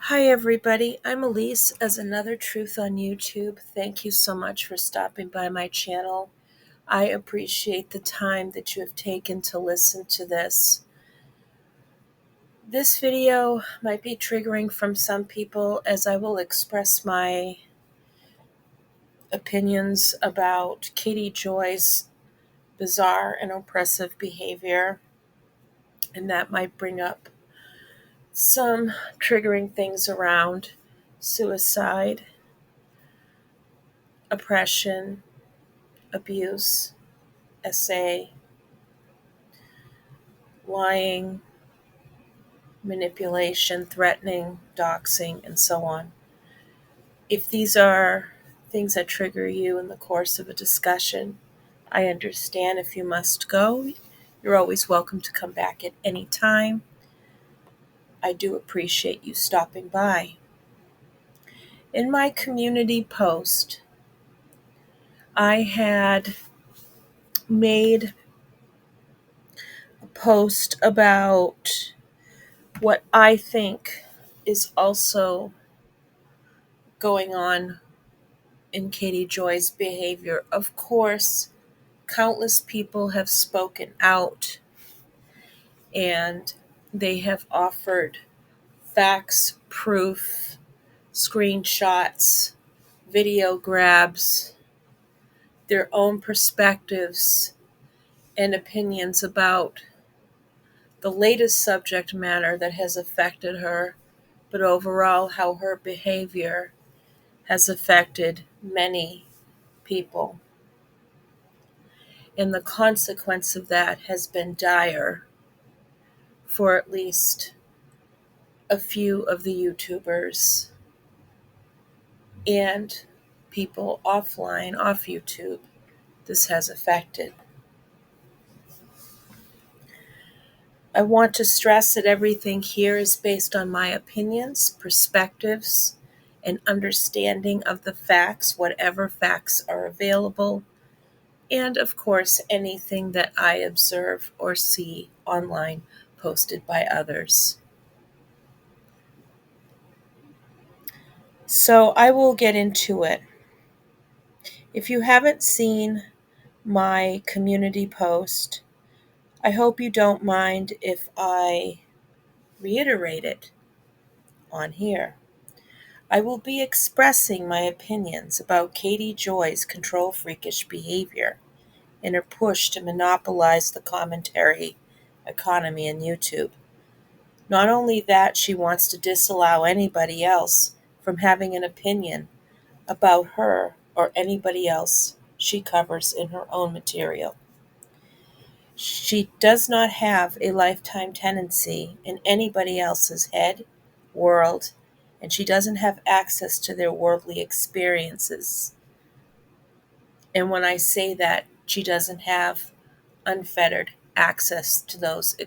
Hi everybody, I'm Elise as Another Truth on YouTube. Thank you so much for stopping by my channel. I appreciate the time that you have taken to listen to this. This video might be triggering from some people as I will express my opinions about Katie Joy's bizarre and oppressive behavior, and that might bring up some triggering things around suicide, oppression, abuse, SA, lying, manipulation, threatening, doxing, and so on. If these are things that trigger you in the course of a discussion, I understand if you must go. You're always welcome to come back at any time. I do appreciate you stopping by. In my community post, I had made a post about what I think is also going on in Katie Joy's behavior. Of course, countless people have spoken out and they have offered facts, proof, screenshots, video grabs, their own perspectives and opinions about the latest subject matter that has affected her, but overall how her behavior has affected many people. And the consequence of that has been dire for at least a few of the YouTubers and people offline, off YouTube, this has affected. I want to stress that everything here is based on my opinions, perspectives, and understanding of the facts, whatever facts are available, and of course, anything that I observe or see online posted by others. So I will get into it. If you haven't seen my community post, I hope you don't mind if I reiterate it on here. I will be expressing my opinions about Katie Joy's control freakish behavior and her push to monopolize the commentary economy in YouTube. Not only that, she wants to disallow anybody else from having an opinion about her or anybody else she covers in her own material. She does not have a lifetime tenancy in anybody else's head, world, and she doesn't have access to their worldly experiences. And when I say that, she doesn't have unfettered access to those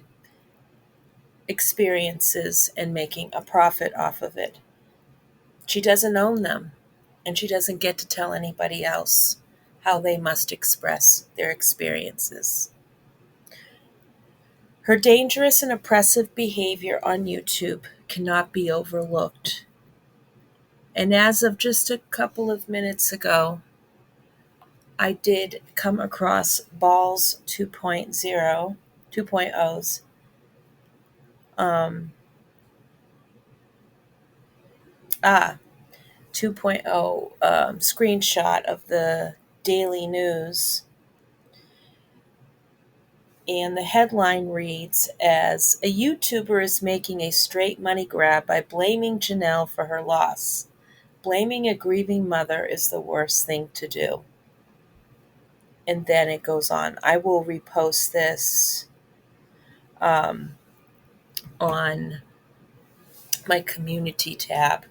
experiences and making a profit off of it. She doesn't own them, and she doesn't get to tell anybody else how they must express their experiences. Her dangerous and oppressive behavior on YouTube cannot be overlooked. And as of just a couple of minutes ago, I did come across Balls 2.0's 2.0 screenshot of the Daily News. And the headline reads as, "A YouTuber is making a straight money grab by blaming Janelle for her loss. Blaming a grieving mother is the worst thing to do." And then it goes on. I will repost this on my community tab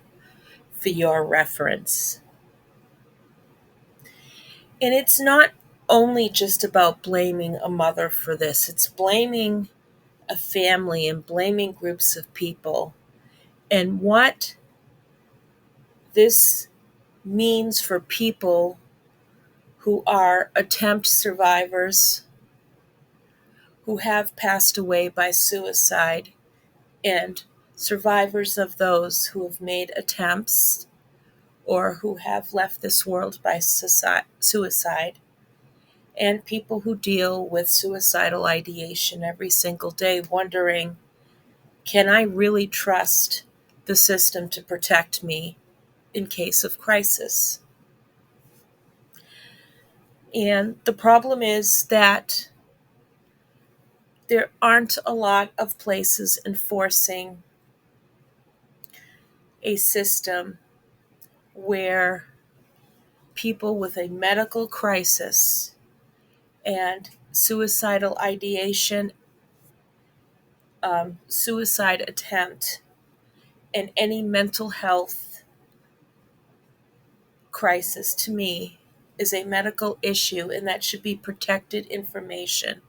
for your reference. And it's not only just about blaming a mother for this, it's blaming a family and blaming groups of people. And what this means for people who are attempt survivors, who have passed away by suicide, and survivors of those who have made attempts or who have left this world by suicide, and people who deal with suicidal ideation every single day, wondering, can I really trust the system to protect me in case of crisis? And the problem is that there aren't a lot of places enforcing a system where people with a medical crisis and suicidal ideation, suicide attempt, and any mental health crisis, to me, is a medical issue, and that should be protected information.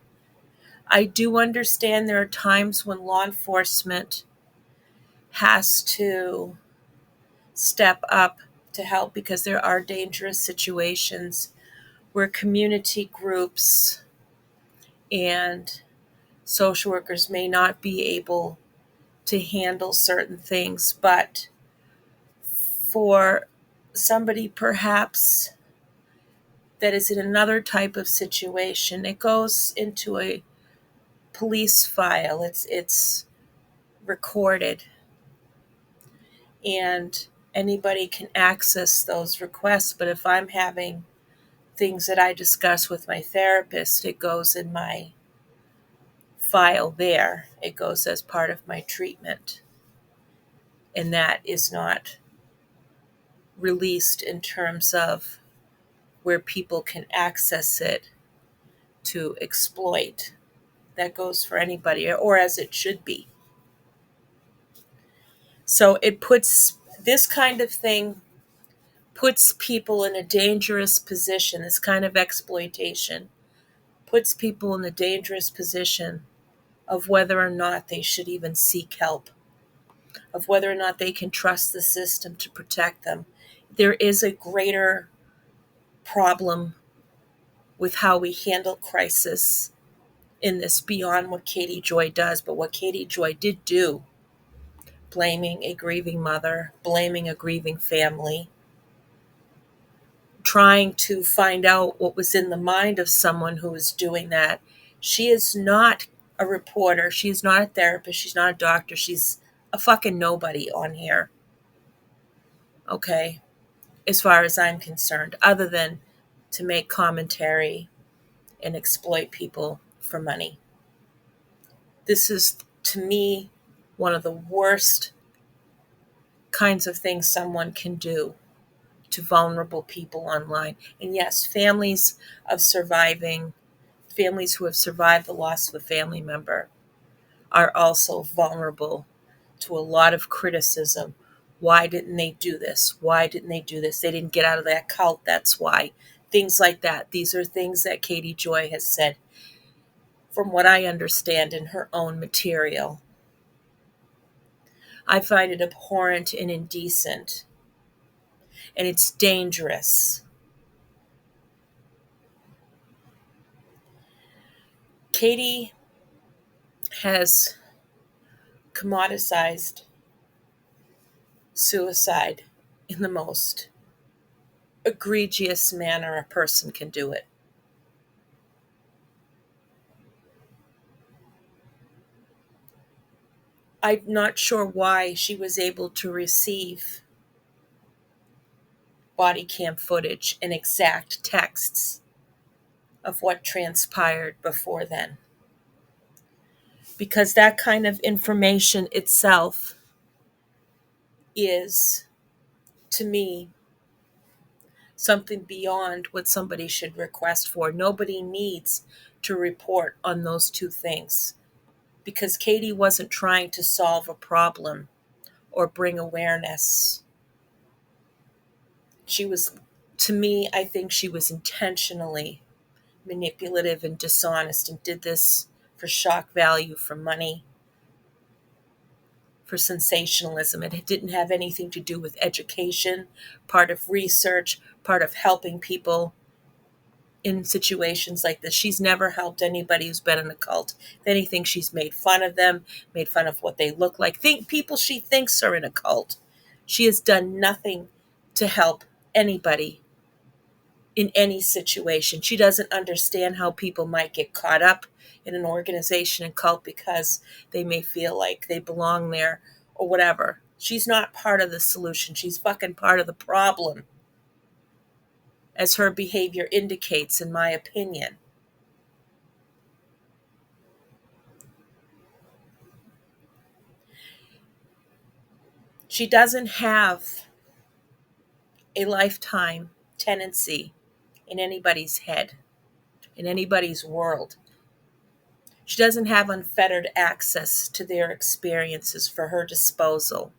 I do understand there are times when law enforcement has to step up to help because there are dangerous situations where community groups and social workers may not be able to handle certain things. But for somebody perhaps that is in another type of situation, it goes into a police file. It's recorded, and anybody can access those requests. But if I'm having things that I discuss with my therapist, it goes in my file there. It goes as part of my treatment. And that is not released in terms of where people can access it to exploit. That goes for anybody, or as it should be. So it puts this kind of thing puts people in a dangerous position. This kind of exploitation puts people in a dangerous position of whether or not they should even seek help, of whether or not they can trust the system to protect them. There is a greater problem with how we handle crisis in this beyond what Katie Joy does. But what Katie Joy did do, blaming a grieving mother, blaming a grieving family, trying to find out what was in the mind of someone who was doing that. She is not a reporter. She is not a therapist. She's not a doctor. She's a fucking nobody on here. Okay? As far as I'm concerned, other than to make commentary and exploit people for money. This is, to me, one of the worst kinds of things someone can do to vulnerable people online. And yes, families who have survived the loss of a family member are also vulnerable to a lot of criticism. Why didn't they do this? Why didn't they do this? They didn't get out of that cult, that's why. Things like that. These are things that Katie Joy has said, from what I understand, in her own material. I find it abhorrent and indecent, and it's dangerous. Katie has commoditized suicide in the most egregious manner a person can do it. I'm not sure why she was able to receive body cam footage and exact texts of what transpired before then. Because that kind of information itself is, to me, something beyond what somebody should request for. Nobody needs to report on those two things, because Katie wasn't trying to solve a problem or bring awareness. She was, to me, I think she was intentionally manipulative and dishonest and did this for shock value, for money, for sensationalism. It didn't have anything to do with education, part of research, part of helping people. in situations like this. She's never helped anybody who's been in a cult. If anything, she's made fun of them, made fun of what they look like. Think people she thinks are in a cult. She has done nothing to help anybody in any situation. She doesn't understand how people might get caught up in an organization and cult because they may feel like they belong there or whatever. She's not part of the solution. She's fucking part of the problem, as her behavior indicates, in my opinion. She doesn't have a lifetime tenancy in anybody's head, in anybody's world. She doesn't have unfettered access to their experiences for her disposal.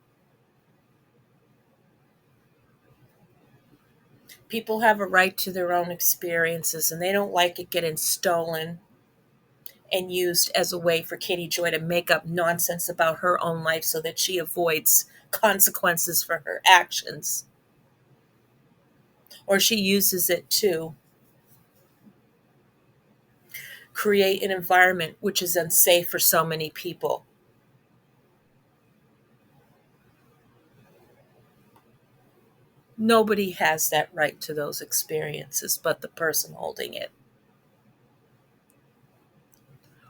People have a right to their own experiences, and they don't like it getting stolen and used as a way for Katie Joy to make up nonsense about her own life so that she avoids consequences for her actions. Or she uses it to create an environment which is unsafe for so many people. Nobody has that right to those experiences but the person holding it.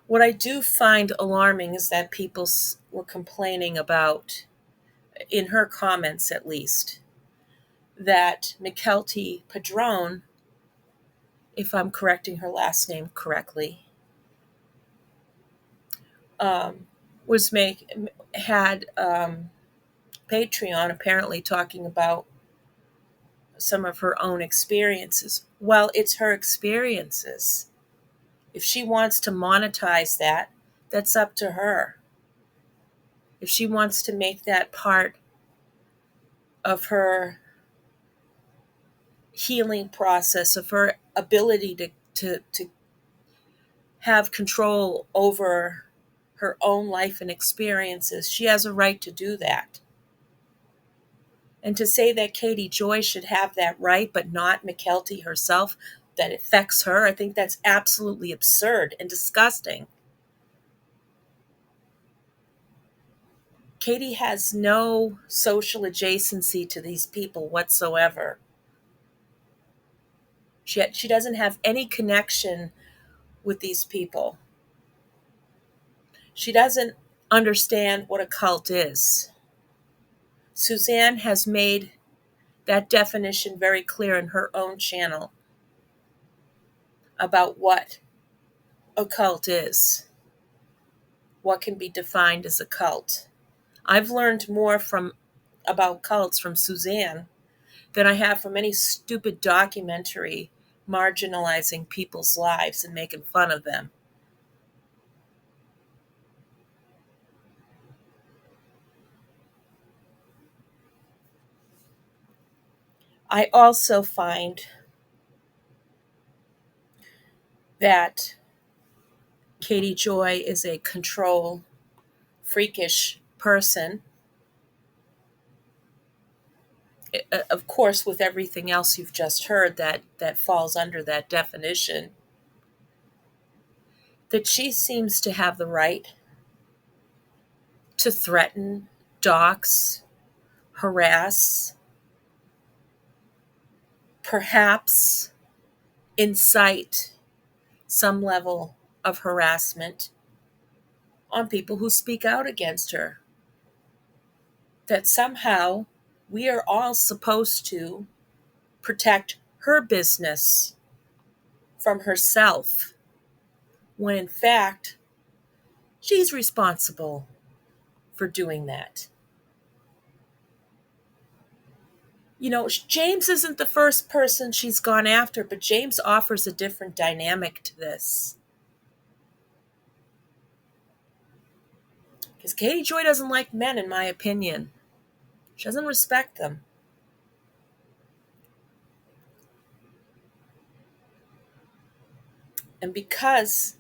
What I do find alarming is that people were complaining about, in her comments at least, that McKelty Padron, if I'm correcting her last name correctly, um, had Patreon apparently talking about some of her own experiences. Well, it's her experiences. If she wants to monetize that, that's up to her. If she wants to make that part of her healing process, of her ability to have control over her own life and experiences, she has a right to do that. And to say that Katie Joy should have that right, but not McKelty herself, that affects her, I think that's absolutely absurd and disgusting. Katie has no social adjacency to these people whatsoever. She doesn't have any connection with these people. She doesn't understand what a cult is. Suzanne has made that definition very clear in her own channel about what a cult is, what can be defined as a cult. I've learned more about cults from Suzanne than I have from any stupid documentary marginalizing people's lives and making fun of them. I also find that Katie Joy is a control freakish person. Of course, with everything else you've just heard that falls under that definition, that she seems to have the right to threaten, dox, harass, perhaps incite some level of harassment on people who speak out against her. That somehow we are all supposed to protect her business from herself, when in fact, she's responsible for doing that. You know, James isn't the first person she's gone after, but James offers a different dynamic to this. Because Katie Joy doesn't like men, in my opinion. She doesn't respect them. And because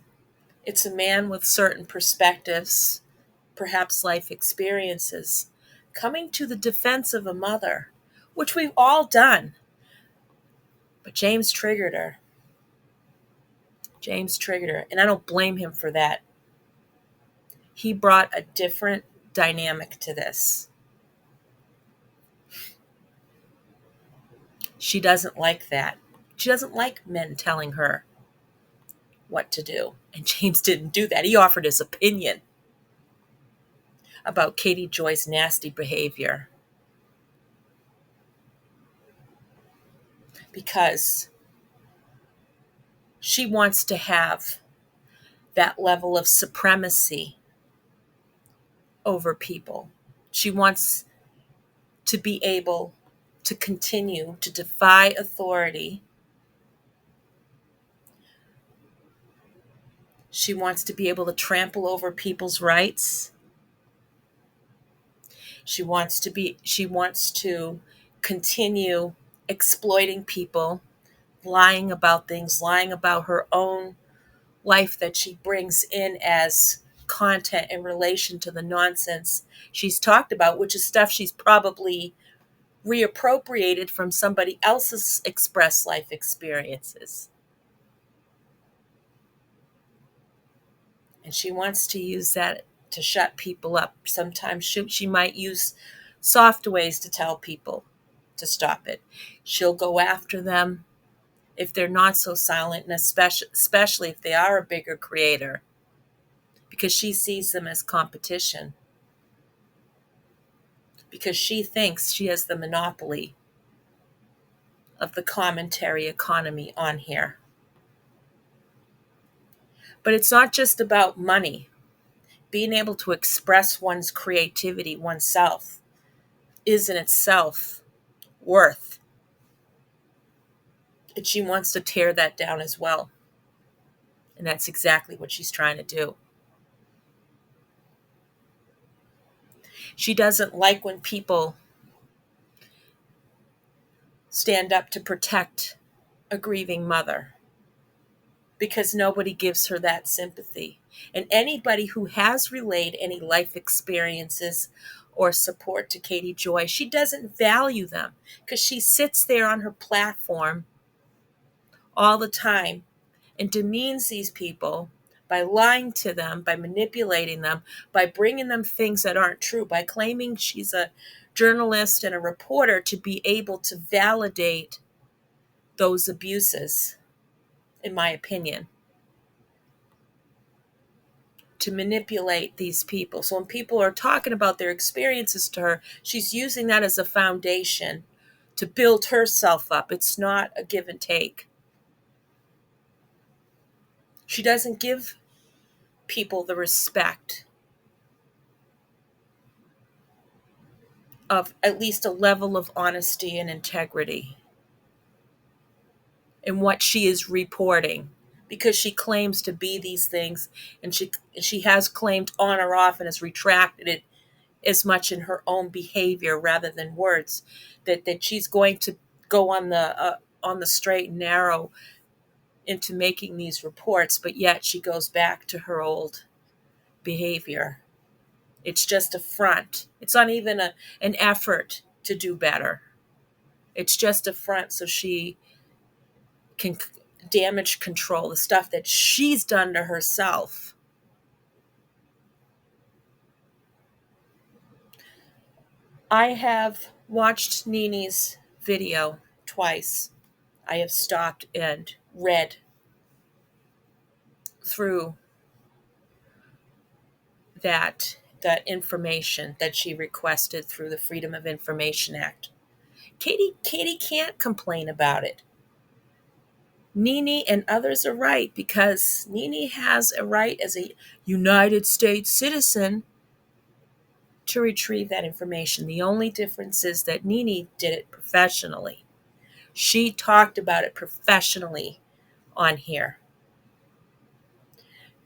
it's a man with certain perspectives, perhaps life experiences, coming to the defense of a mother, which we've all done, but James triggered her. James triggered her, and I don't blame him for that. He brought a different dynamic to this. She doesn't like that. She doesn't like men telling her what to do. And James didn't do that. He offered his opinion about Katie Joy's nasty behavior. Because she wants to have that level of supremacy over people. She wants to be able to continue to defy authority. She wants to be able to trample over people's rights. She wants to continue exploiting people, lying about things, lying about her own life that she brings in as content in relation to the nonsense she's talked about, which is stuff she's probably reappropriated from somebody else's express life experiences. And she wants to use that to shut people up. Sometimes she might use soft ways to tell people to stop it. She'll go after them if they're not so silent, and especially if they are a bigger creator, because she sees them as competition, because she thinks she has the monopoly of the commentary economy on here. But it's not just about money. Being able to express one's creativity, oneself, is in itself worth. And she wants to tear that down as well. And that's exactly what she's trying to do. She doesn't like when people stand up to protect a grieving mother, because nobody gives her that sympathy. And anybody who has relayed any life experiences or support to Katie Joy, she doesn't value them, because she sits there on her platform all the time and demeans these people by lying to them, by manipulating them, by bringing them things that aren't true, by claiming she's a journalist and a reporter to be able to validate those abuses, in my opinion, to manipulate these people. So when people are talking about their experiences to her, she's using that as a foundation to build herself up. It's not a give and take. She doesn't give people the respect of at least a level of honesty and integrity in what she is reporting, because she claims to be these things, and she has claimed on or off and has retracted it as much in her own behavior rather than words, that she's going to go on the straight and narrow into making these reports, but yet she goes back to her old behavior. It's just a front. It's not even an effort to do better. It's just a front so she can damage control the stuff that she's done to herself. I have watched Nini's video twice. I have stopped and read through that information that she requested through the Freedom of Information Act. Katie can't complain about it. Nini and others are right, because Nini has a right as a United States citizen to retrieve that information. The only difference is that Nini did it professionally. She talked about it professionally on here.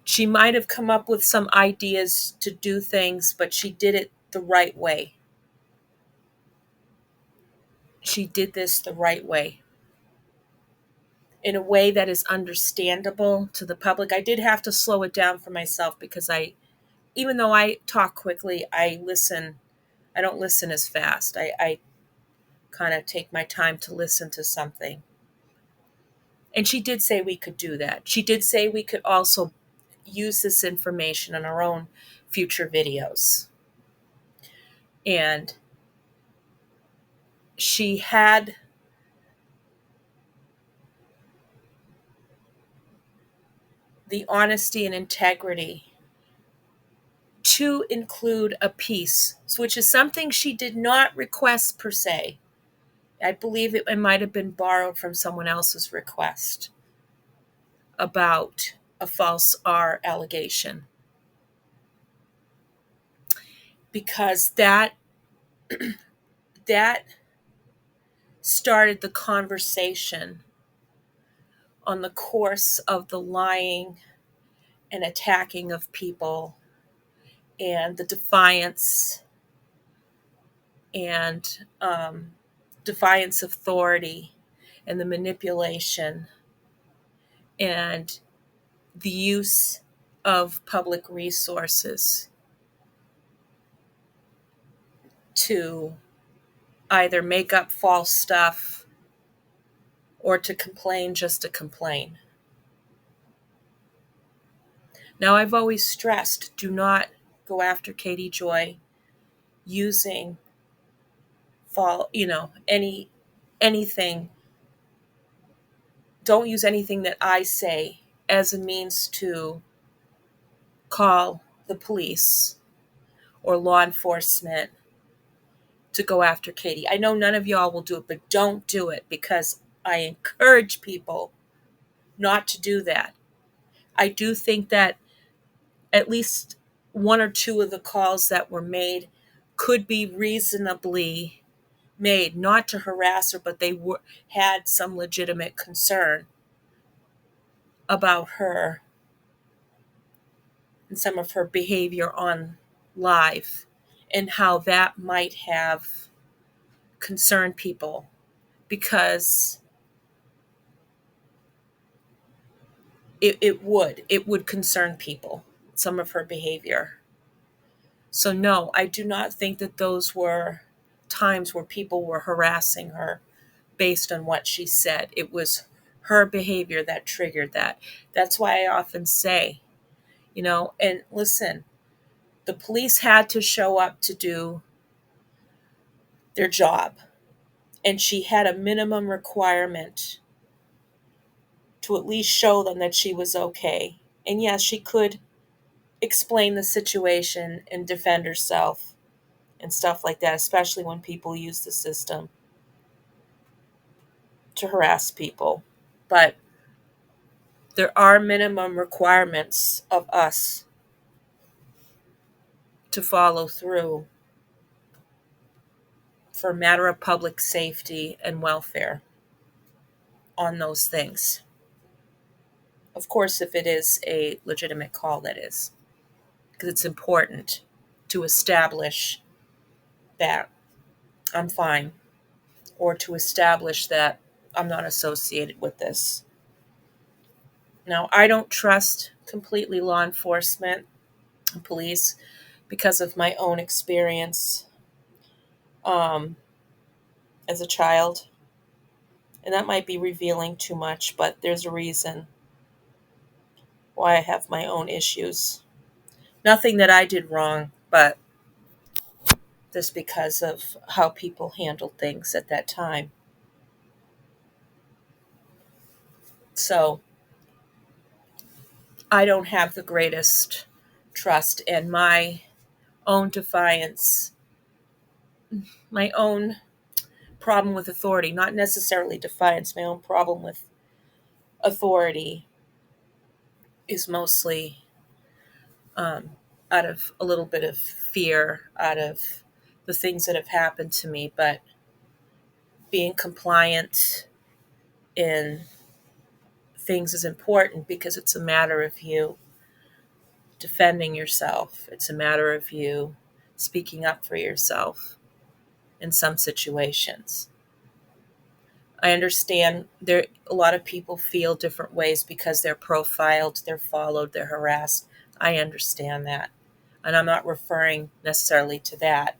She might have come up with some ideas to do things, but she did it the right way. She did this the right way, in a way that is understandable to the public. I did have to slow it down for myself, because even though I talk quickly, I don't listen as fast. I kind of take my time to listen to something. And she did say we could do that. She did say we could also use this information in our own future videos. And she had the honesty and integrity to include a piece, which is something she did not request per se. I believe it might have been borrowed from someone else's request about a false R allegation. Because that started the conversation on the course of the lying and attacking of people and the defiance and defiance of authority and the manipulation and the use of public resources to either make up false stuff or to complain just to complain. Now, I've always stressed, do not go after Katie Joy using anything. Don't use anything that I say as a means to call the police or law enforcement to go after Katie. I know none of y'all will do it, but don't do it, because I encourage people not to do that. I do think that at least one or two of the calls that were made could be reasonably made, not to harass her, but they had some legitimate concern about her and some of her behavior on live and how that might have concerned people, because it would concern people, some of her behavior. So no, I do not think that those were times where people were harassing her based on what she said. It was her behavior that triggered that. That's why I often say, and listen, the police had to show up to do their job. And she had a minimum requirement to at least show them that she was okay. And yes, she could explain the situation and defend herself and stuff like that, especially when people use the system to harass people. But there are minimum requirements of us to follow through for a matter of public safety and welfare on those things. Of course, if it is a legitimate call, that is, because it's important to establish that I'm fine, or to establish that I'm not associated with this. Now, I don't trust completely law enforcement and police because of my own experience um, as a child. And that might be revealing too much, but there's a reason why I have my own issues. Nothing that I did wrong, but just because of how people handled things at that time. So I don't have the greatest trust, and my own defiance, my own problem with authority, not necessarily defiance, my own problem with authority is mostly out of a little bit of fear, out of the things that have happened to me. But being compliant in things is important because it's a matter of you defending yourself. It's a matter of you speaking up for yourself in some situations. I understand there a lot of people feel different ways because they're profiled, they're followed, they're harassed. I understand that. And I'm not referring necessarily to that.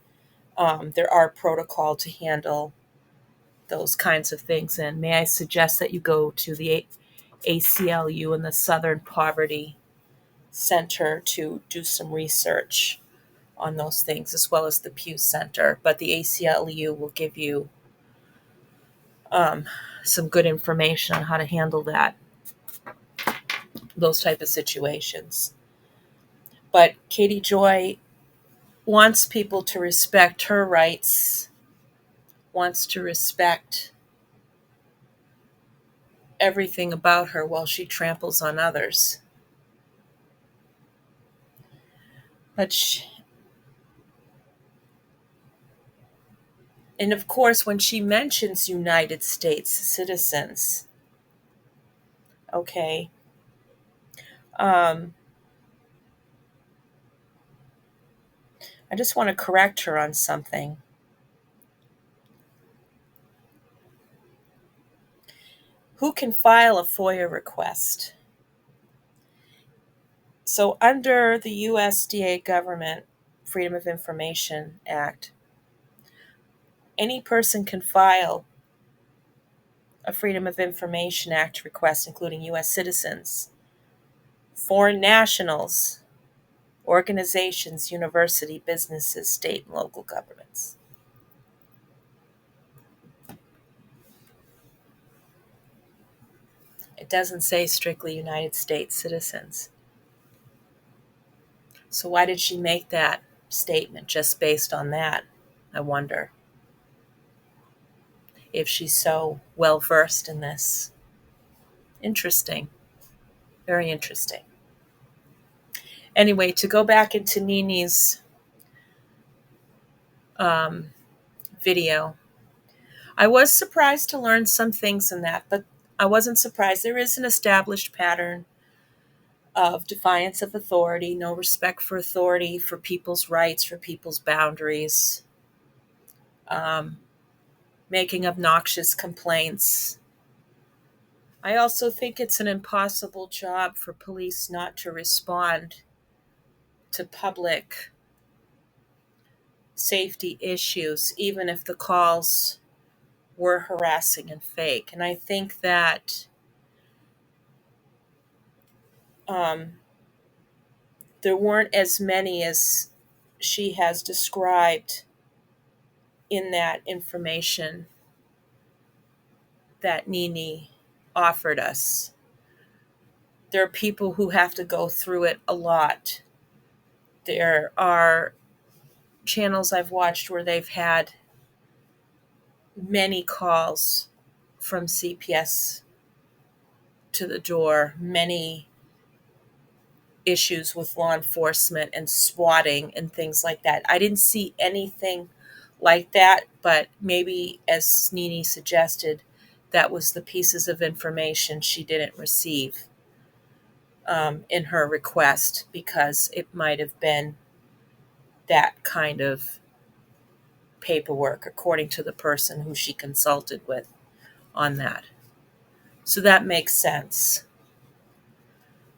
There are protocol to handle those kinds of things in. May I suggest that you go to the ACLU and the Southern Poverty Center to do some research on those things, as well as the Pew Center. But the ACLU will give you some good information on how to handle those type of situations. But Katie Joy wants people to respect her rights, wants to respect everything about her while she tramples on others. But and of course, when she mentions United States citizens, okay, I just want to correct her on something. Who can file a FOIA request? So under the USDA Government Freedom of Information Act, any person can file a Freedom of Information Act request, including U.S. citizens, foreign nationals, organizations, university, businesses, state and local governments. It doesn't say strictly United States citizens. So why did she make that statement just based on that? I wonder if she's so well versed in this. Interesting. Very interesting. Anyway, to go back into Nini's video, I was surprised to learn some things in that, but I wasn't surprised. There is an established pattern of defiance of authority, no respect for authority, for people's rights, for people's boundaries, making obnoxious complaints. I also think it's an impossible job for police not to respond to public safety issues, even if the calls were harassing and fake. And I think that there weren't as many as she has described in that information that Nini offered us. There are people who have to go through it a lot. There are channels I've watched where they've had many calls from CPS to the door, many issues with law enforcement and swatting and things like that. I didn't see anything like that, but maybe, as Nini suggested, that was the pieces of information she didn't receive in her request, because it might have been that kind of paperwork, according to the person who she consulted with on that. So that makes sense.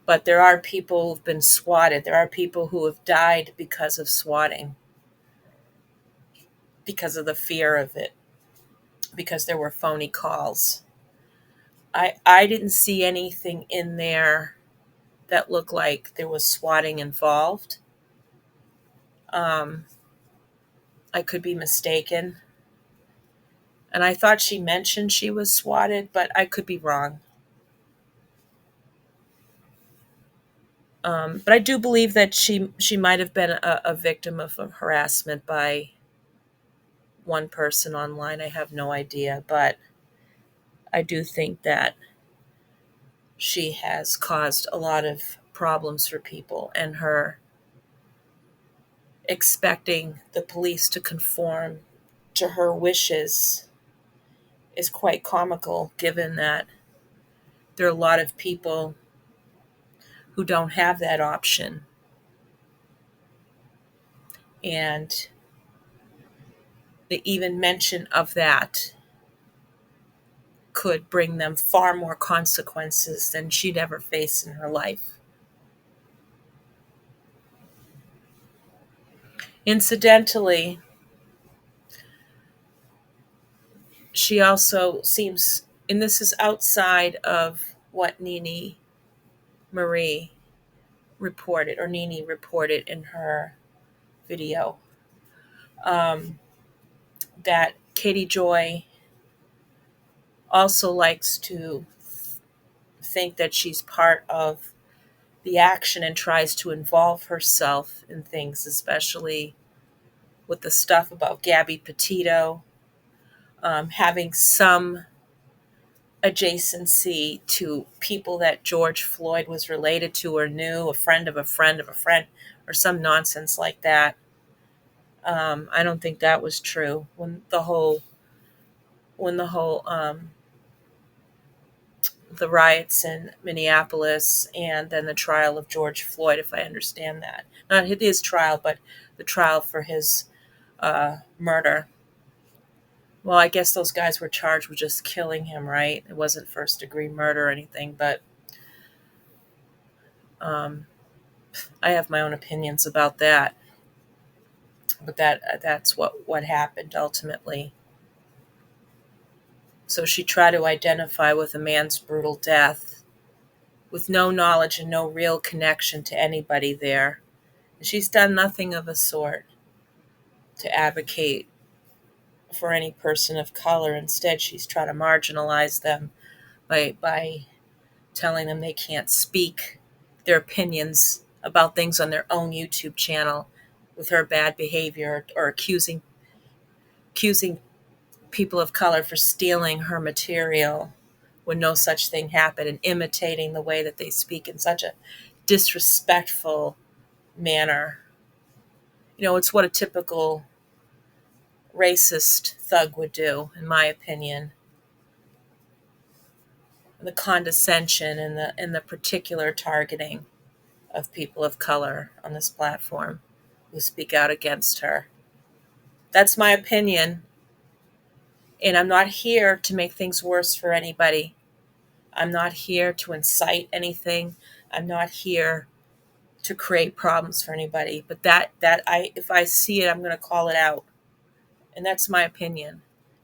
But there are people who've been swatted. There are people who have died because of swatting, because of the fear of it, because there were phony calls. I didn't see anything in there that looked like there was swatting involved. I could be mistaken. And I thought she mentioned she was swatted, but I could be wrong. But I do believe that she might have been a victim of harassment by one person online. I have no idea, but I do think that she has caused a lot of problems for people, and her expecting the police to conform to her wishes is quite comical, given that there are a lot of people who don't have that option. And the even mention of that could bring them far more consequences than she'd ever face in her life. Incidentally, she also seems, and this is outside of what Marie Nene reported in her video, that Katie Joy also likes to think that she's part of the action and tries to involve herself in things, especially with the stuff about Gabby Petito, having some adjacency to people that George Floyd was related to or knew, a friend of a friend of a friend, or some nonsense like that. I don't think that was true when the riots in Minneapolis and then the trial of George Floyd, if I understand that. Not his trial, but the trial for his murder. Well, I guess those guys were charged with just killing him, right? It wasn't first degree murder or anything, but um, I have my own opinions about that. But that's what happened ultimately. So she tried to identify with a man's brutal death with no knowledge and no real connection to anybody there. She's done nothing of a sort to advocate for any person of color. Instead, she's trying to marginalize them by telling them they can't speak their opinions about things on their own YouTube channel with her bad behavior, or accusing people of color for stealing her material when no such thing happened, and imitating the way that they speak in such a disrespectful manner. It's what a typical racist thug would do, in my opinion. The condescension and the particular targeting of people of color on this platform who speak out against her. That's my opinion, and I'm not here to make things worse for anybody. I'm not here to incite anything. I'm not here to create problems for anybody. But if I see it, I'm going to call it out, and that's my opinion,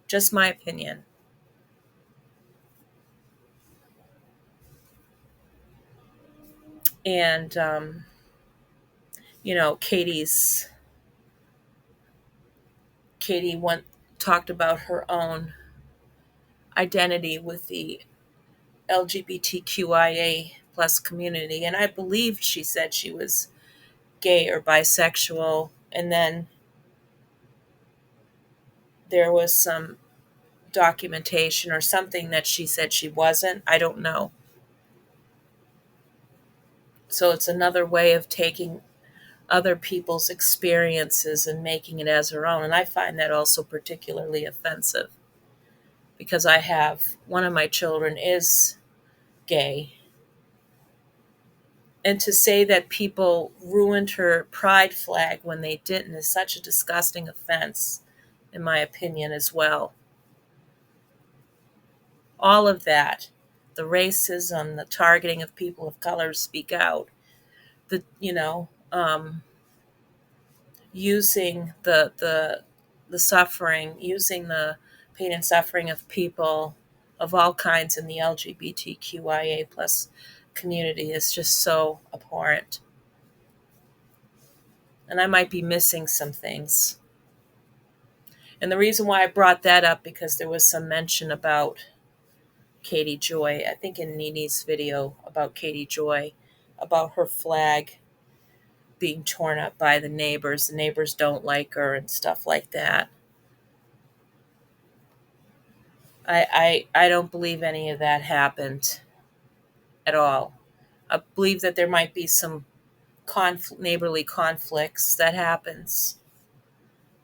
just my opinion. And Katie talked about her own identity with the LGBTQIA plus community, and I believed she said she was gay or bisexual, and then there was some documentation or something that she said she wasn't. I don't know. So it's another way of taking other people's experiences and making it as her own, and I find that also particularly offensive, because I have one of my children is gay. And to say that people ruined her pride flag when they didn't is such a disgusting offense, in my opinion, as well. All of that, the racism, the targeting of people of color speak out, the using the suffering, using the pain and suffering of people of all kinds in the LGBTQIA plus community is just so abhorrent. And I might be missing some things. And the reason why I brought that up, because there was some mention about Katie Joy, I think in Nene's video about Katie Joy, about her flag being torn up by the neighbors. The neighbors don't like her and stuff like that. I don't believe any of that happened at all. I believe that there might be some neighborly conflicts that happens.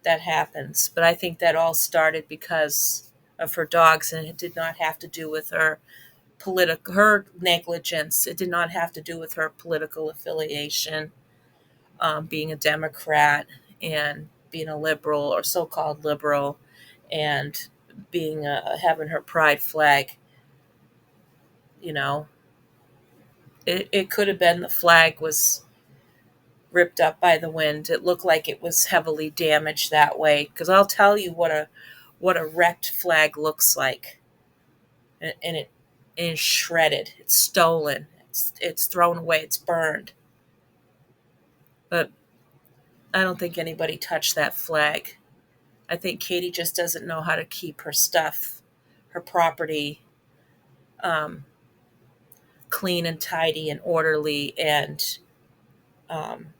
But I think that all started because of her dogs, and it did not have to do with her her negligence. It did not have to do with her political affiliation, being a Democrat and being a liberal or so-called liberal, and being having her pride flag. It could have been the flag was ripped up by the wind. It looked like it was heavily damaged that way. Because I'll tell you what a wrecked flag looks like. And it is shredded. It's stolen. It's thrown away. It's burned. But I don't think anybody touched that flag. I think Katie just doesn't know how to keep her stuff, her property, um, clean and tidy and orderly, and um,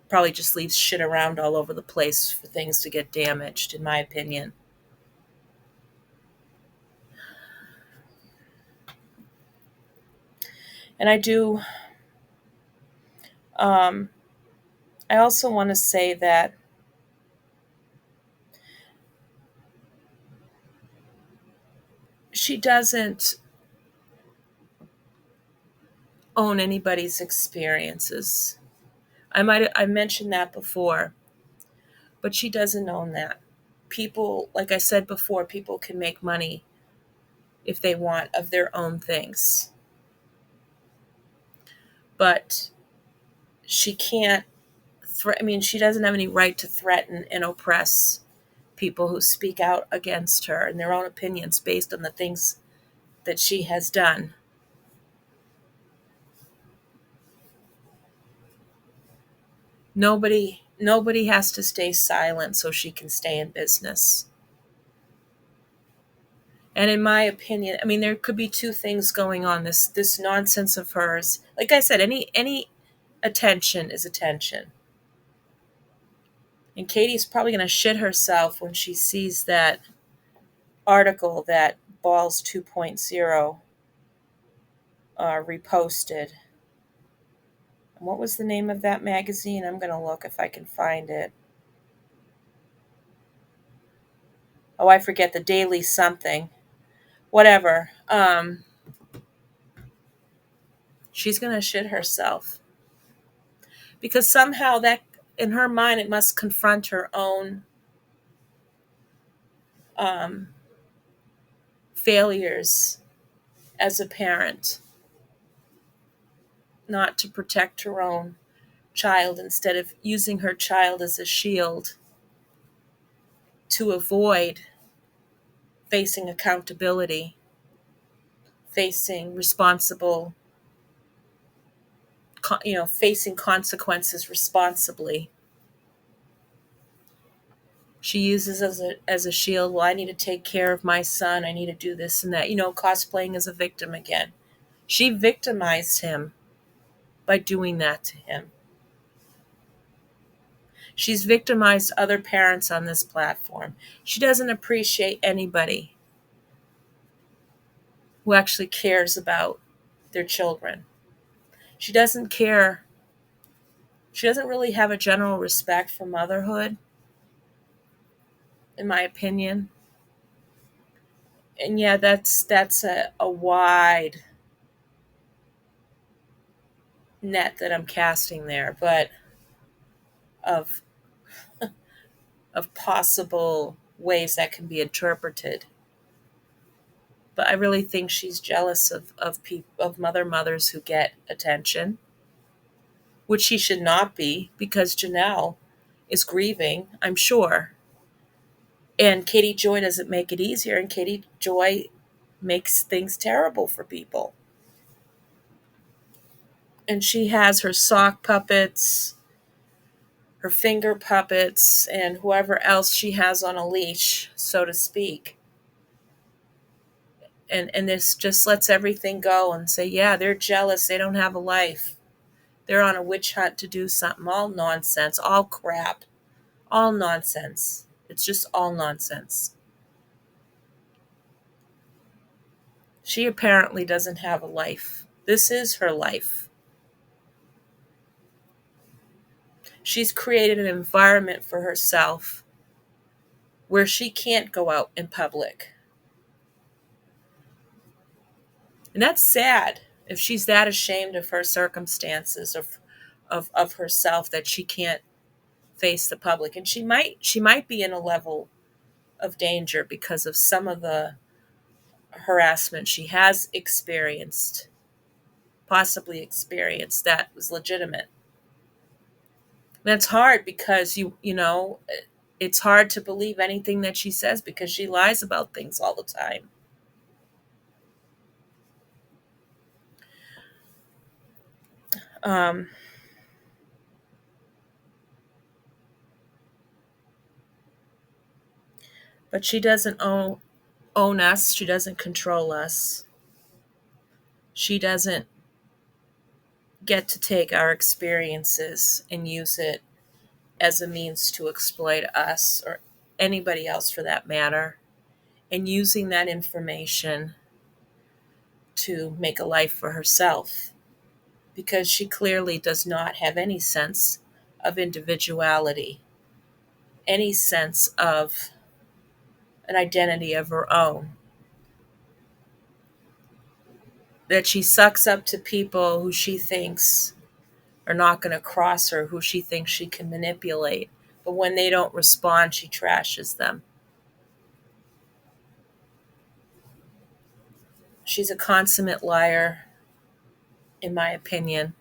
probably just leaves shit around all over the place for things to get damaged, in my opinion. And um, I also want to say that she doesn't own anybody's experiences. I mentioned that before, but she doesn't own that. People, like I said before, people can make money if they want of their own things. But she can't she doesn't have any right to threaten and oppress people who speak out against her and their own opinions based on the things that she has done. Nobody has to stay silent so she can stay in business. And in my opinion, there could be two things going on. This nonsense of hers. Like I said, any attention is attention. And Katie's probably going to shit herself when she sees that article that Balls 2.0 reposted. And what was the name of that magazine? I'm going to look if I can find it. Oh, I forget, the Daily something. Whatever. She's going to shit herself. Because somehow that, in her mind, it must confront her own failures as a parent, not to protect her own child instead of using her child as a shield to avoid facing accountability, facing responsible, facing consequences responsibly. She uses as a shield. Well, I need to take care of my son. I need to do this and that. Cosplaying as a victim again. She victimized him by doing that to him. She's victimized other parents on this platform. She doesn't appreciate anybody who actually cares about their children. She doesn't care. She doesn't really have a general respect for motherhood, in my opinion. And yeah, that's a wide net that I'm casting there, but of of possible ways that can be interpreted. But I really think she's jealous of mothers who get attention, which she should not be, because Janelle is grieving, I'm sure. And Katie Joy doesn't make it easier, and Katie Joy makes things terrible for people. And she has her sock puppets, her finger puppets, and whoever else she has on a leash, so to speak. And this just lets everything go and say, yeah, they're jealous. They don't have a life. They're on a witch hunt to do something. All nonsense, all crap, all nonsense. It's just all nonsense. She apparently doesn't have a life. This is her life. She's created an environment for herself where she can't go out in public. And that's sad if she's that ashamed of her circumstances, of herself, that she can't face the public. And she might be in a level of danger because of some of the harassment she has experienced, possibly experienced, that was legitimate. That's hard because you know it's hard to believe anything that she says because she lies about things all the time. Um, but she doesn't own us. She doesn't control us. She doesn't get to take our experiences and use it as a means to exploit us or anybody else for that matter, and using that information to make a life for herself, because she clearly does not have any sense of individuality, any sense of an identity of her own. That she sucks up to people who she thinks are not going to cross her, who she thinks she can manipulate. But when they don't respond, she trashes them. She's a consummate liar, in my opinion.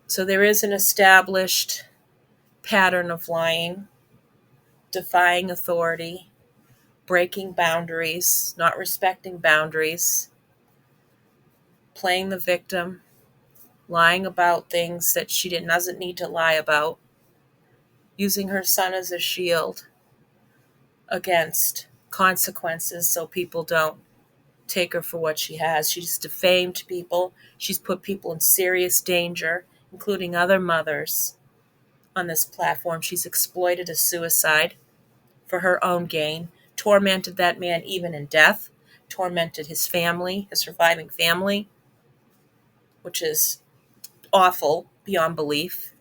So there is an established pattern of lying, defying authority, breaking boundaries, not respecting boundaries, playing the victim, lying about things that she doesn't need to lie about, using her son as a shield against consequences so people don't take her for what she has. She's defamed people. She's put people in serious danger, including other mothers on this platform. She's exploited a suicide for her own gain, tormented that man even in death, tormented his family, his surviving family, which is awful beyond belief.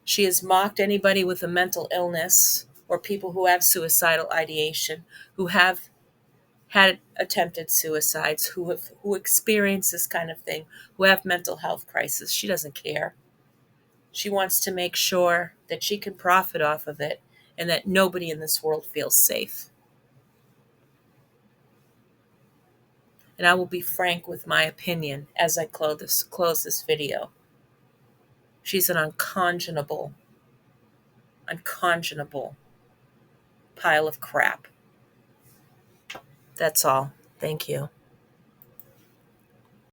She has mocked anybody with a mental illness or people who have suicidal ideation, who have had attempted suicides, who experience this kind of thing, who have mental health crisis. She doesn't care. She wants to make sure that she can profit off of it and that nobody in this world feels safe. And I will be frank with my opinion as I close this video. She's an unconscionable pile of crap. That's all. Thank you.